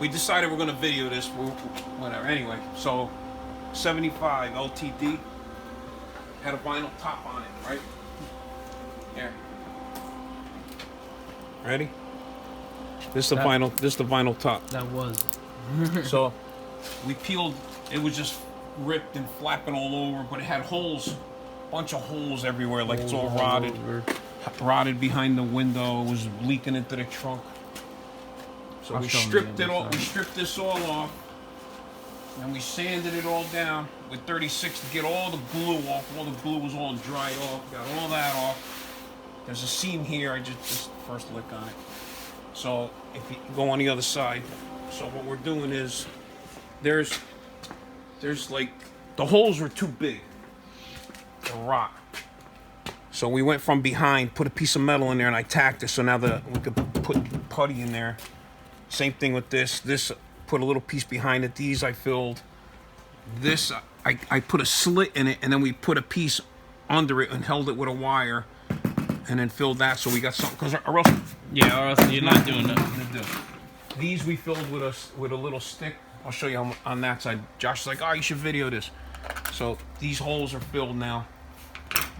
we decided we're gonna video this. Whatever. Anyway, so 75 LTD had a vinyl top on it, right? Here. Ready? This is the vinyl. This is the vinyl top. That was. So we peeled. It was just ripped and flapping all over, but it had holes, bunch of holes everywhere. Like it's all rotted, rotted behind the window. It was leaking into the trunk. So we stripped it all. We stripped this all off, and we sanded it all down with 36 to get all the glue off. All the glue was all dried off. Got all that off. There's a seam here. I just first lick on it. So if you go on the other side, so what we're doing is there's like the holes were too big to rot. So we went from behind, put a piece of metal in there, and I tacked it. So now we could put putty in there. Same thing with this. This put a little piece behind it. These I filled. This I put a slit in it, and then we put a piece under it and held it with a wire, and then filled that. So we got something. Cause or else, yeah, or else you're not doing nothing to do. These we filled with a little stick. I'll show you on that side. Josh is like, oh, you should video this. So these holes are filled now.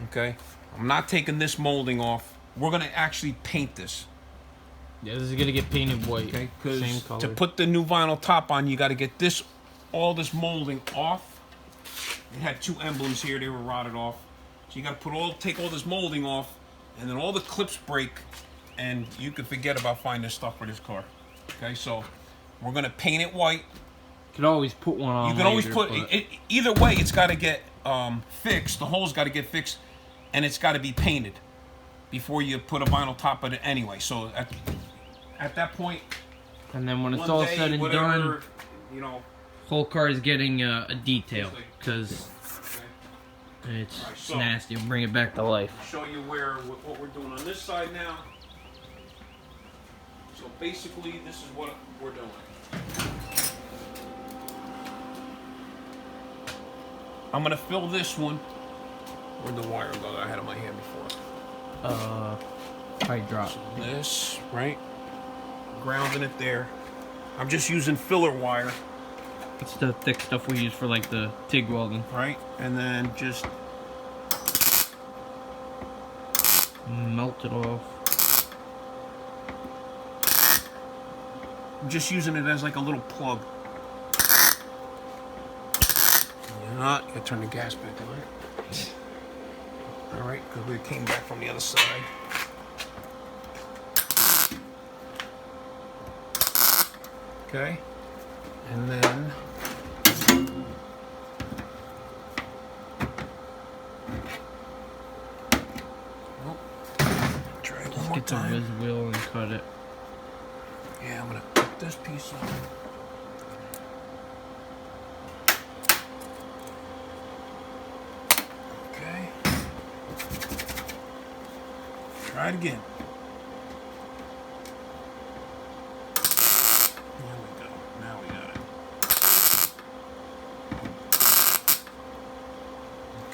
Okay, I'm not taking this molding off. We're gonna actually paint this. Yeah, this is gonna get painted white. Okay, because to put the new vinyl top on, you got to get all this molding off. It had two emblems here; they were rotted off. So you got to take all this molding off, and then all the clips break, and you could forget about finding this stuff for this car. Okay, so we're gonna paint it white. You can always put one on. You can always put it. Either way, it's got to get fixed. The hole's got to get fixed, and it's got to be painted before you put a vinyl top on it anyway. So at that point, and then when it's all said and done, you know, whole car is getting a detail because it's nasty. We'll bring it back to life. Show you what we're doing on this side now. So basically, this is what we're doing. I'm gonna fill this one. Where'd the wire go that I had in my hand before? Probably drop. So this, right? Grounding it there. I'm just using filler wire. It's the thick stuff we use for like the TIG welding. Right? And then just melt it off. I'm just using it as like a little plug. You're not. You gotta turn the gas back on, right? Alright, because we came back from the other side. Okay, and then try it one more time. Get the wheel and cut it. Yeah, I'm gonna cut this piece off. Okay. Try it again.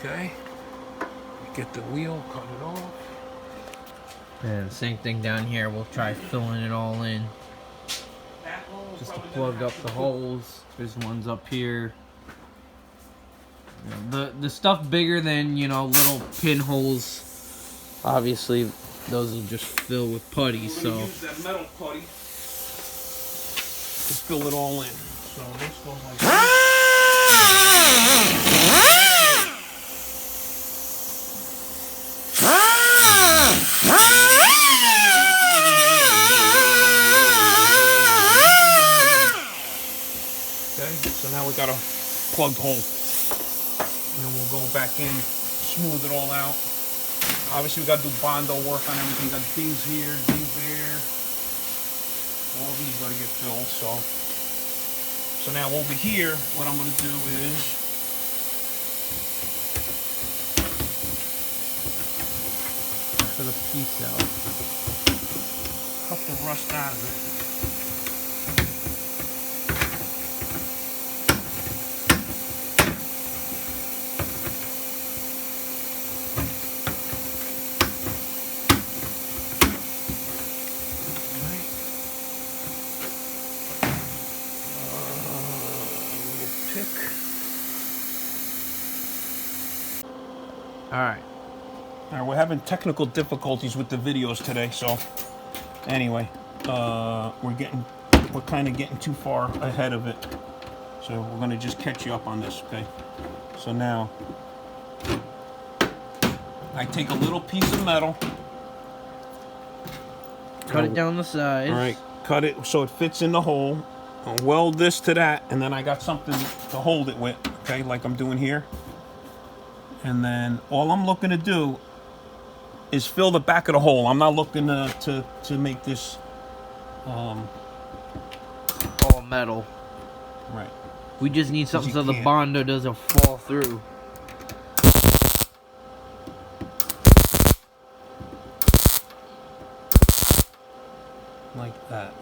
Okay, get the wheel, cut it off. And same thing down here, we'll try filling it all in. Just to plug up the holes. There's ones up here. You know, the stuff bigger than, you know, little pinholes, obviously those will just fill with putty, so. Use that metal putty to fill it all in. So this goes like this. So now we got a plugged hole. And then we'll go back in, smooth it all out. Obviously we got to do Bondo work on everything. We got dings here, dings there. All these got to get filled. So now over here, what I'm going to do is cut a piece out. cut the rust out of it. pick. All right. All right, we're having technical difficulties with the videos today, so anyway, we're kind of getting too far ahead of it, so we're gonna just catch you up on this, okay? So now, I take a little piece of metal. Cut it down the sides. All right, cut it so it fits in the hole. I'll weld this to that, and then I got something to hold it with, okay, like I'm doing here. And then all I'm looking to do is fill the back of the hole. I'm not looking to make this All metal. right. We just need something so the can't. Bondo doesn't fall through. Like that.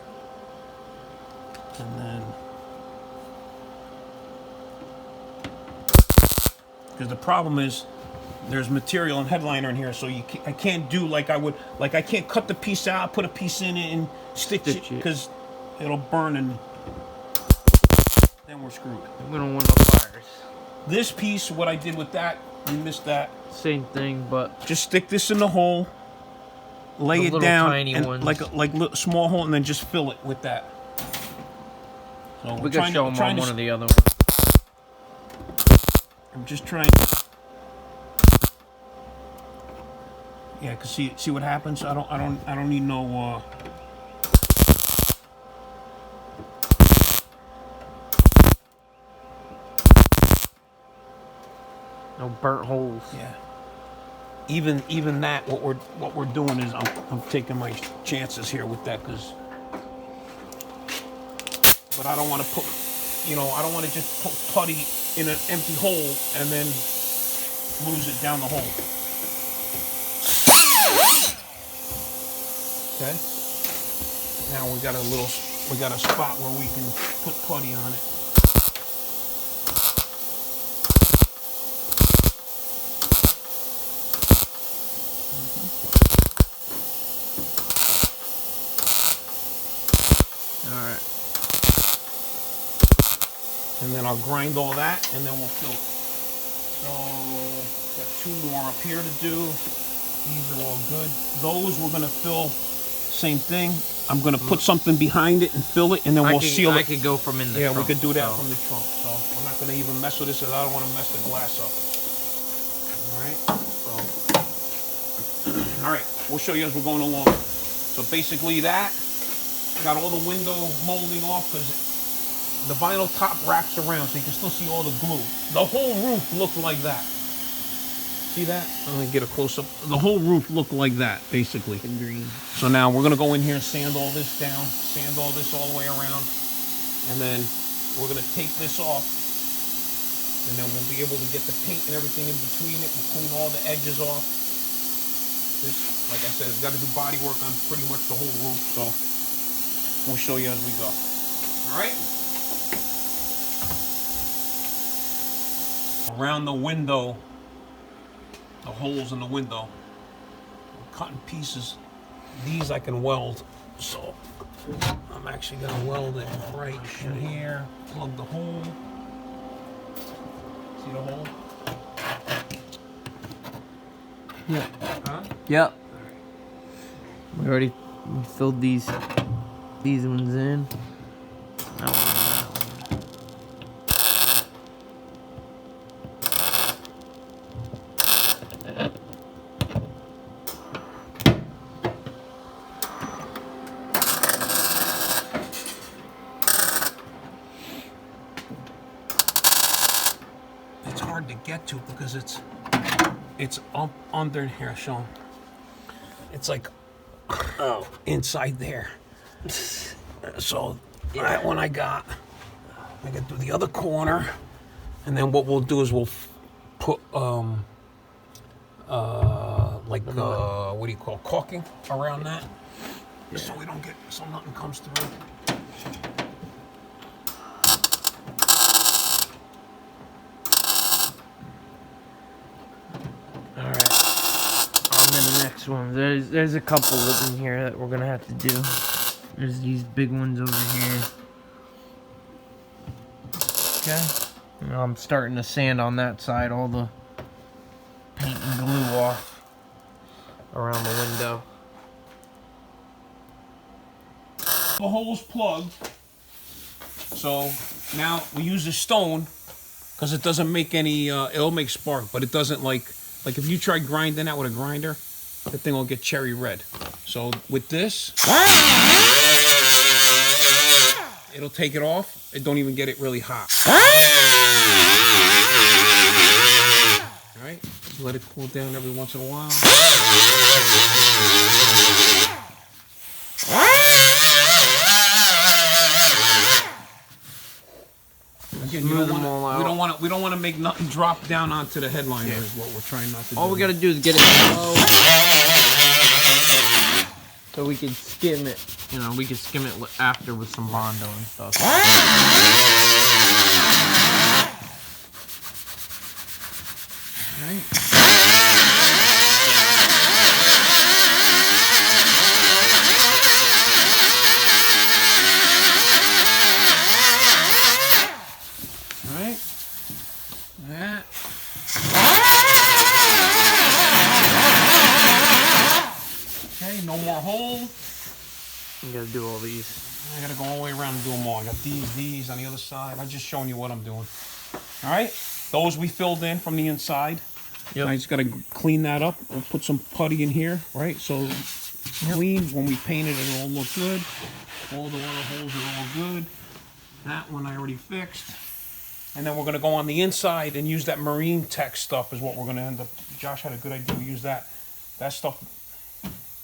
And then, because the problem is there's material and headliner in here, so I can't do like I would, like I can't cut the piece out, put a piece in it, and stitch it because it'll burn and then we're screwed. We don't want no fires. This piece, what I did with that, you missed that. Same thing, but Just stick this in the hole, lay The it little down, tiny and ones. like a small hole, and then just fill it with that. So we can show them on one of the other ones. I'm just trying. Yeah, cause see what happens. I don't need no. No burnt holes. Yeah. Even that, what we're doing is I'm taking my chances here with that, cause. But I don't want to put, I don't want to just put putty in an empty hole and then lose it down the hole. Okay. Now we got a spot where we can put putty on it. All right. And then I'll grind all that, and then we'll fill it. So, got 2 more up here to do. These are all good. Those we're gonna fill, same thing. I'm gonna put something behind it and fill it, and then we'll seal it. I could go from in the trunk. Yeah, we could do that from the trunk. So I'm not gonna even mess with this, because I don't want to mess the glass up. All right. So, all right, we'll show you as we're going along. So basically, that got all the window molding off because the vinyl top wraps around, so you can still see all the glue. The whole roof looked like that. See that? I'm gonna get a close up. The whole roof looked like that, basically. And green. So now we're gonna go in here and sand all this down, sand all this all the way around, and then we're gonna take this off, and then we'll be able to get the paint and everything in between it. We'll clean all the edges off. This, like I said, has got to do body work on pretty much the whole roof, so we'll show you as we go. All right. Around the window, the holes in the window, I'm cutting pieces. These I can weld, so I'm actually gonna weld it right in here. Plug the hole. See the hole? Yeah. Huh? Yep. We already filled these ones in. It's hard to get to because it's up under here, Sean. It's like inside there. So that one I got through the other corner, and then what we'll do is we'll put what do you call, caulking around that, so we don't get, so nothing comes through. All right. On to the next one. There's a couple in here that we're gonna have to do. There's these big ones over here. Okay. You know, I'm starting to sand on that side all the paint and glue off around the window. The hole's plugged. So now we use a stone because it doesn't make any, it'll make spark, but it doesn't like if you try grinding that with a grinder, the thing will get cherry red. So with this, it'll take it off. It don't even get it really hot. All right, just let it cool down every once in a while. Again, we don't want to make nothing drop down onto the headliner. Is what we're trying not to do. All we got to do is get it low, so we can skim it. You know, we can skim it after with some Bondo and stuff. Right. Right. That. Okay, no more hole. You gotta do all these. I gotta go all the way around and do them all. I got these on the other side. I'm just showing you what I'm doing. All right, those we filled in from the inside. Yep. I just gotta clean that up. We'll put some putty in here, right? So clean. When we paint it, it'll all look good. All the other holes are all good. That one I already fixed. And then we're gonna go on the inside and use that marine tech stuff is what we're gonna end up. Josh had a good idea. We use that. That stuff.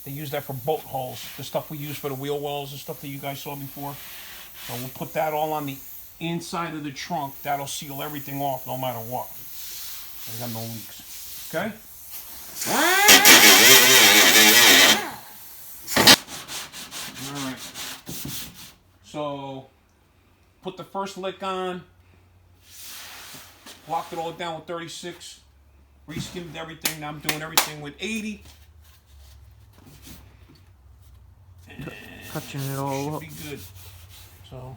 They use that for boat hulls. The stuff we use for the wheel wells and stuff that you guys saw before. So we'll put that all on the inside of the trunk. That'll seal everything off no matter what. I got no leaks. Okay? Alright. So, put the first lick on. Locked it all down with 36. Re-skimmed everything. Now I'm doing everything with 80. Touching it all up. Should be good. So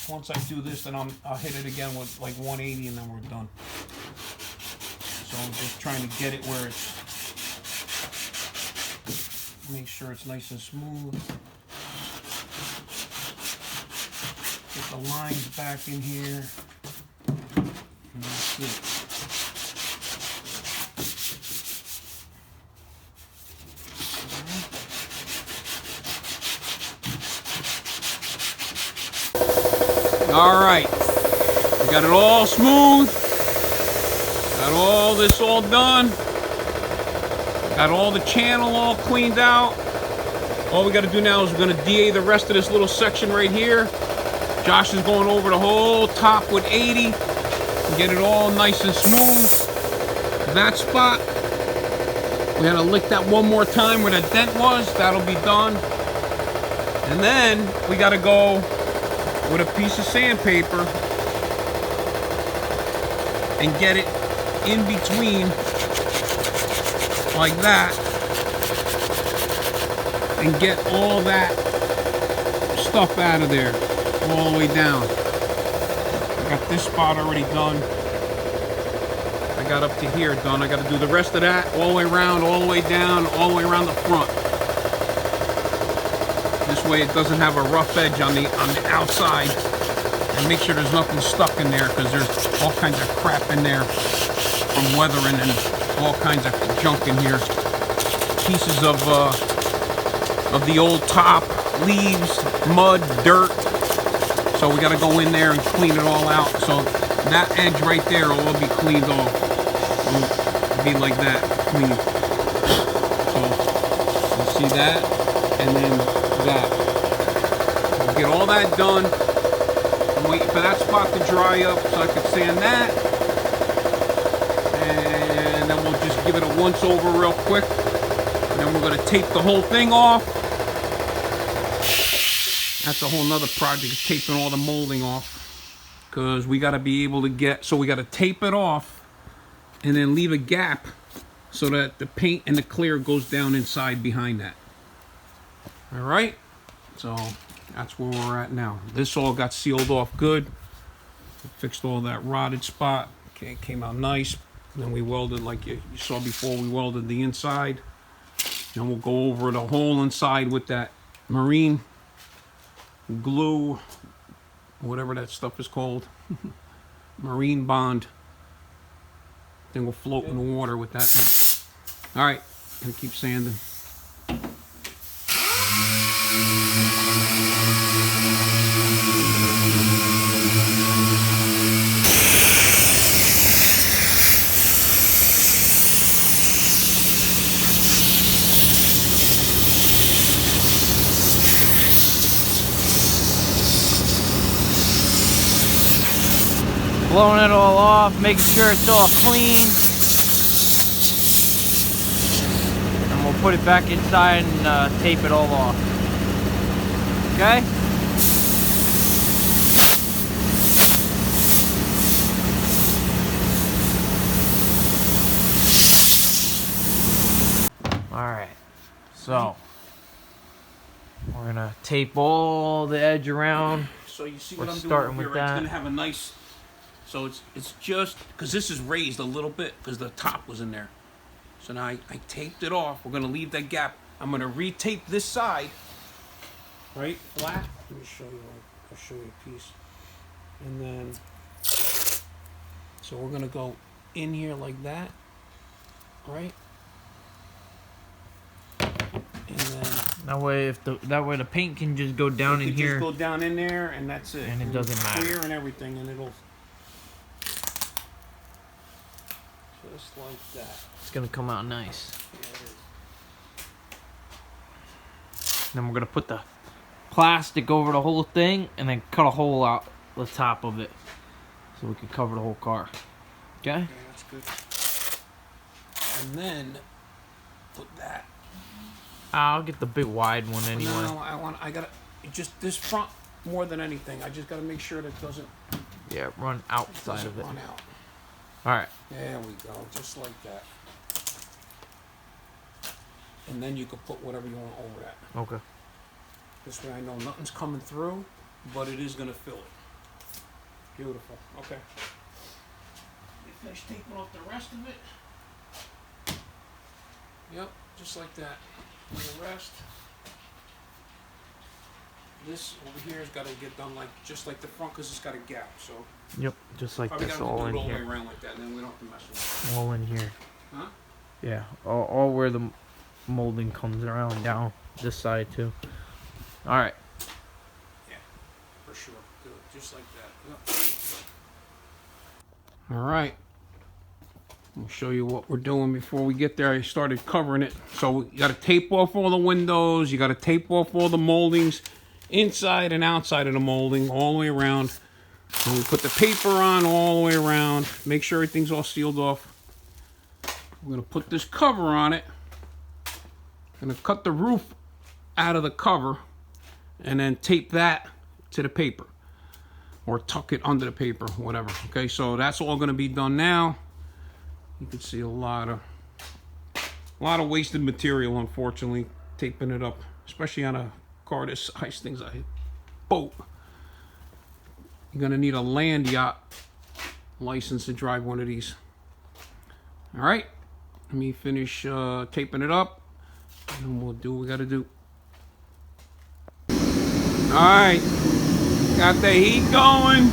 once I do this, then I'll hit it again with like 180, and then we're done. So I'm just trying to get it where it's, make sure it's nice and smooth. Get the lines back in here, and that's it. All right, we got it all smooth, got all this all done, got all the channel all cleaned out. All we got to do now is we're going to DA the rest of this little section right here. Josh is going over the whole top with 80 and get it all nice and smooth. That spot, we got to lick that one more time where that dent was. That'll be done. And then we got to go with a piece of sandpaper and get it in between like that and get all that stuff out of there all the way down. I got this spot already done. I got up to here done. I got to do the rest of that all the way around, all the way down, all the way around the front. This way it doesn't have a rough edge on the outside, and make sure there's nothing stuck in there because there's all kinds of crap in there from weathering and all kinds of junk in here. Pieces of the old top, leaves, mud, dirt. So we got to go in there and clean it all out. So that edge right there will all be cleaned off. It'll be like that, clean. So you see that, and then that. We'll get all that done. I'm waiting for that spot to dry up so I can sand that. And then we'll just give it a once over real quick. And then we're going to tape the whole thing off. That's a whole nother project, is taping all the molding off. Because we got to be able to get, so we got to tape it off and then leave a gap so that the paint and the clear goes down inside behind that. All right, so That's where we're at now. This all got sealed off good. Fixed all that rotted spot. Okay, it came out nice. Then we welded, like you saw before, we welded the inside. Then we'll go over the hole inside with that marine glue, whatever that stuff is called. Marine bond. Then we'll float in the water with that. All right, gonna keep sanding. Blowing it all off, making sure it's all clean. And we'll put it back inside and tape it all off. Okay? Alright, so we're gonna tape all the edge around. So you see We're what I'm doing starting here, with right? It's that. gonna have a nice. So it's just because this is raised a little bit because the top was in there. So now I taped it off. We're gonna leave that gap. I'm gonna retape this side, right, flat. Let me show you. I'll show you a piece. And then, so we're gonna go in here like that, right? And then That way, that way the paint can just go down in here. Just go down in there, and that's it. And it doesn't matter. Clear and everything, and it'll just like that. It's gonna come out nice. Yeah, it is. Then we're gonna put the plastic over the whole thing, and then cut a hole out the top of it, so we can cover the whole car. Okay? Yeah, that's good. And then put that. I'll get the big wide one anyway. No, I gotta just this front more than anything. I just gotta make sure that it doesn't Run outside of it. run out. All right. There we go, just like that. And then you can put whatever you want over that. Okay. This way I know nothing's coming through, but it is gonna fill it. Beautiful. Okay. We finish taping off the rest of it. Yep, just like that. And the rest. This over here has got to get done like just like the front because it's got a gap. So Yep. Just like probably this, got to all do in it all the way here. around like that, and then we don't have to mess with All in here. it. Huh? Yeah. All where the molding comes around down this side too. All right. Yeah, for sure. Good, just like that. Yep. All right. I'll show you what we're doing before we get there. I started covering it. So you got to tape off all the windows. You got to tape off all the moldings, inside and outside of the molding, all the way around. And we put the paper on all the way around. Make sure everything's all sealed off. We're going to put this cover on it. Going to cut the roof out of the cover and then tape that to the paper. Or tuck it under the paper, whatever. Okay, so that's all going to be done now. You can see a lot of wasted material, unfortunately, taping it up, especially on a car this size. Things like a boat. You're gonna need a land yacht license to drive one of these. All right, let me finish taping it up, and we'll do what we gotta do. All right, got the heat going.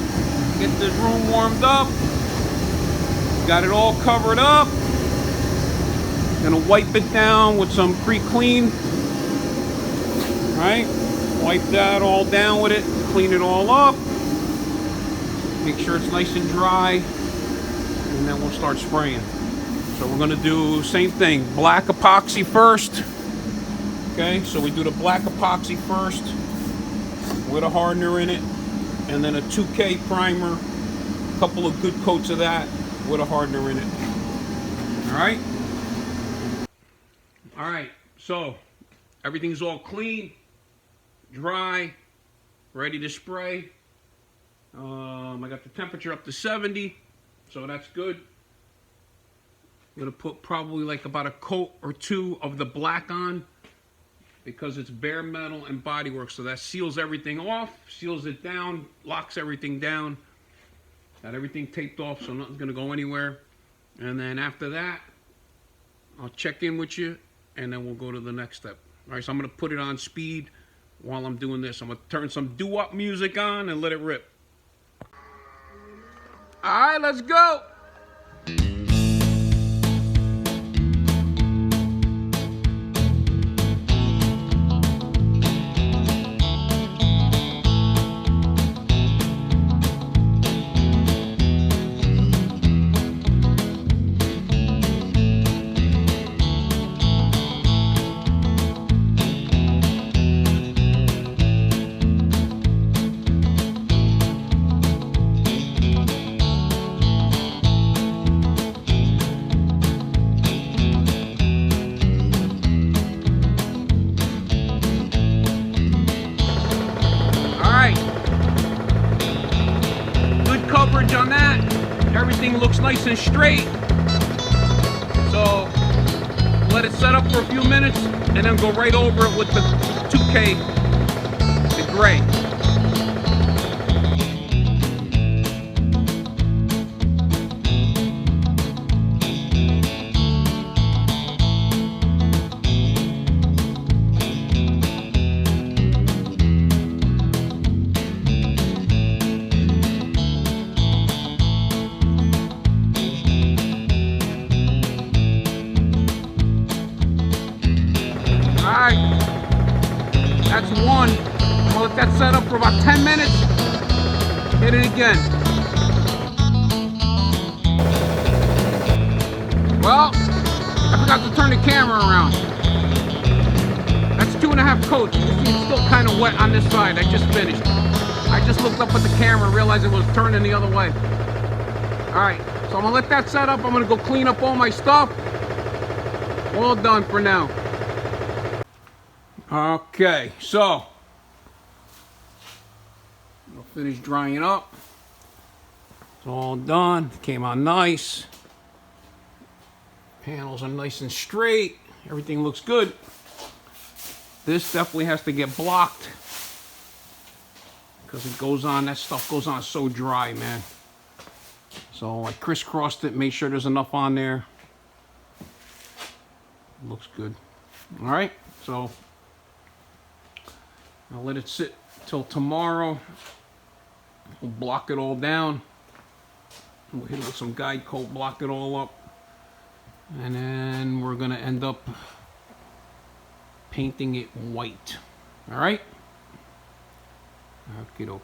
Get this room warmed up. Got it all covered up. Gonna wipe it down with some pre-clean. Right? Wipe that all down with it. Clean it all up. Make sure it's nice and dry. And then we'll start spraying. So we're gonna do same thing. Black epoxy first. Okay, so we do the black epoxy first with a hardener in it. And then a 2K primer. A couple of good coats of that with a hardener in it. All right, so everything's all clean, dry, ready to spray. I got the temperature up to 70, so that's good. I'm gonna put probably like about a coat or two of the black on. because it's bare metal and bodywork. So that seals everything off, seals it down, locks everything down. Got everything taped off so nothing's gonna go anywhere. And then after that, I'll check in with you and then we'll go to the next step. All right, so I'm gonna put it on speed while I'm doing this. I'm gonna turn some doo-wop music on and let it rip. All right, let's go. Coverage on that. Everything looks nice and straight. So let it set up for a few minutes and then go right over it with the 2K, the gray. Alright, that's one. I'm gonna let that set up for about 10 minutes. Hit it again. Well, I forgot to turn the camera around. That's 2.5 coats. You can see it's still kind of wet on this side. I just finished. I just looked up at the camera and realized it was turning the other way. Alright, so I'm gonna let that set up. I'm gonna go clean up all my stuff. All done for now. Okay, so I'll finish drying up. It's all done. Came out nice. Panels are nice and straight. Everything looks good. This definitely has to get blocked because it goes on. That stuff goes on so dry, man. So I crisscrossed it, made sure there's enough on there. Looks good. All right, so I'll let it sit till tomorrow. We'll block it all down. We'll hit it with some guide coat, block it all up. And then we're gonna end up painting it white. All right? Okie doke.